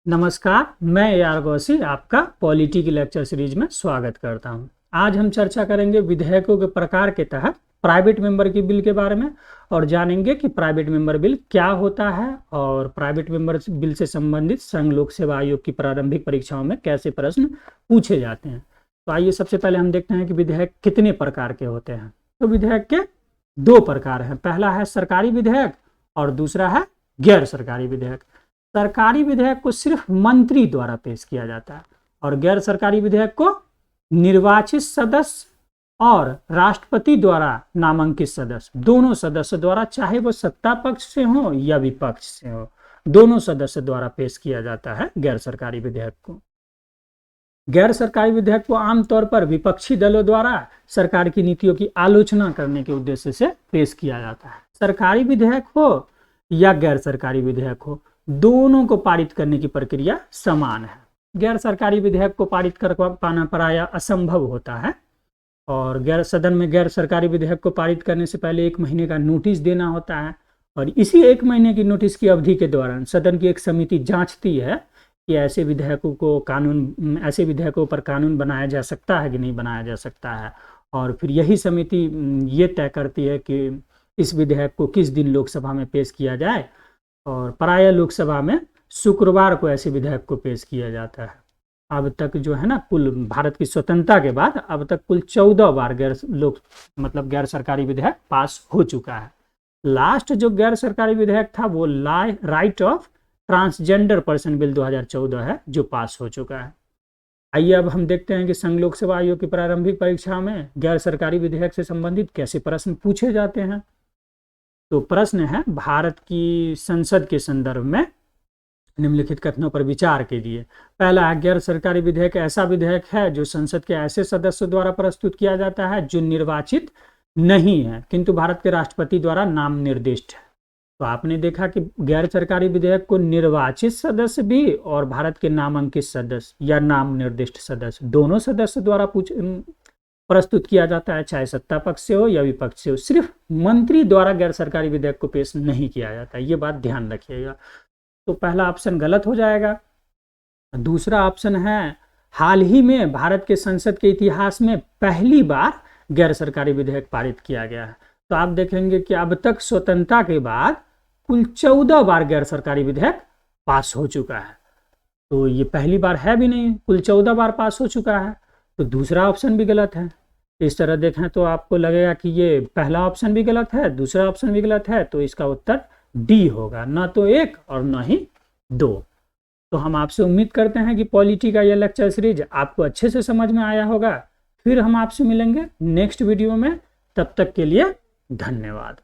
नमस्कार, मैं AR गौसी आपका पॉलिटी की लेक्चर सीरीज में स्वागत करता हूं। आज हम चर्चा करेंगे विधेयकों के प्रकार के तहत प्राइवेट मेंबर की बिल के बारे में और जानेंगे कि प्राइवेट मेंबर बिल क्या होता है और प्राइवेट मेंबर बिल से संबंधित संघ लोक सेवा आयोग की प्रारंभिक परीक्षाओं में कैसे प्रश्न पूछे जाते हैं। तो आइए सबसे पहले हम देखते हैं कि विधेयक कितने प्रकार के होते हैं। तो विधेयक के दो प्रकार हैं, पहला है सरकारी विधेयक और दूसरा है गैर सरकारी विधेयक। सरकारी विधेयक को सिर्फ मंत्री द्वारा पेश किया जाता है और गैर सरकारी विधेयक को निर्वाचित सदस्य और राष्ट्रपति द्वारा नामांकित सदस्य, दोनों सदस्य द्वारा, चाहे वो सत्ता पक्ष से हो या विपक्ष से हो, दोनों सदस्य द्वारा पेश किया जाता है गैर सरकारी विधेयक को। गैर सरकारी विधेयक को आमतौर पर विपक्षी दलों द्वारा सरकार की नीतियों की आलोचना करने के उद्देश्य से पेश किया जाता है। सरकारी विधेयक हो या गैर सरकारी विधेयक हो, दोनों को पारित करने की प्रक्रिया समान है। गैर सरकारी विधेयक को पारित कर पाना प्रायः असंभव होता है और सदन में गैर सरकारी विधेयक को पारित करने से पहले 1 महीने का नोटिस देना होता है और इसी 1 महीने की नोटिस की अवधि के दौरान सदन की एक समिति जांचती है कि ऐसे विधेयकों पर कानून बनाया जा सकता है कि नहीं बनाया जा सकता है, और फिर यही समिति ये तय करती है कि इस विधेयक को किस दिन लोकसभा में पेश किया जाए। और प्रायः लोकसभा में शुक्रवार को ऐसे विधेयक को पेश किया जाता है। अब तक जो है ना, कुल भारत की स्वतंत्रता के बाद अब तक कुल 14 बार गैर सरकारी विधेयक पास हो चुका है। लास्ट जो गैर सरकारी विधेयक था वो right of transgender person bill 2014 है जो पास हो चुका है। आइए अब हम देखते हैं कि संघ लोक सेवा आयोग की प्रारंभिक परीक्षा में गैर सरकारी विधेयक से संबंधित कैसे प्रश्न पूछे जाते हैं। तो प्रश्न है, भारत की संसद के संदर्भ में निम्नलिखित कथनों पर विचार कीजिए। पहला है, गैर सरकारी विधेयक ऐसा विधेयक है जो संसद के ऐसे सदस्यों द्वारा प्रस्तुत किया जाता है जो निर्वाचित नहीं है किंतु भारत के राष्ट्रपति द्वारा नाम निर्दिष्ट है। तो आपने देखा कि गैर सरकारी विधेयक को निर्वाचित सदस्य भी और भारत के नामांकित सदस्य या नाम निर्दिष्ट सदस्य, दोनों सदस्य द्वारा प्रस्तुत किया जाता है, चाहे सत्ता पक्ष से हो या विपक्ष से हो। सिर्फ मंत्री द्वारा गैर सरकारी विधेयक को पेश नहीं किया जाता, ये बात ध्यान रखिएगा। तो पहला ऑप्शन गलत हो जाएगा। दूसरा ऑप्शन है, हाल ही में भारत के संसद के इतिहास में पहली बार गैर सरकारी विधेयक पारित किया गया है। तो आप देखेंगे कि अब तक स्वतंत्रता के बाद कुल 14 बार गैर सरकारी विधेयक पास हो चुका है, तो ये पहली बार है भी नहीं, कुल 14 बार पास हो चुका है। तो दूसरा ऑप्शन भी गलत है। इस तरह देखें तो आपको लगेगा कि ये पहला ऑप्शन भी गलत है, दूसरा ऑप्शन भी गलत है, तो इसका उत्तर डी होगा, ना तो 1 और ना ही 2। तो हम आपसे उम्मीद करते हैं कि पॉलिटी का यह लेक्चर सीरीज आपको अच्छे से समझ में आया होगा। फिर हम आपसे मिलेंगे नेक्स्ट वीडियो में, तब तक के लिए धन्यवाद।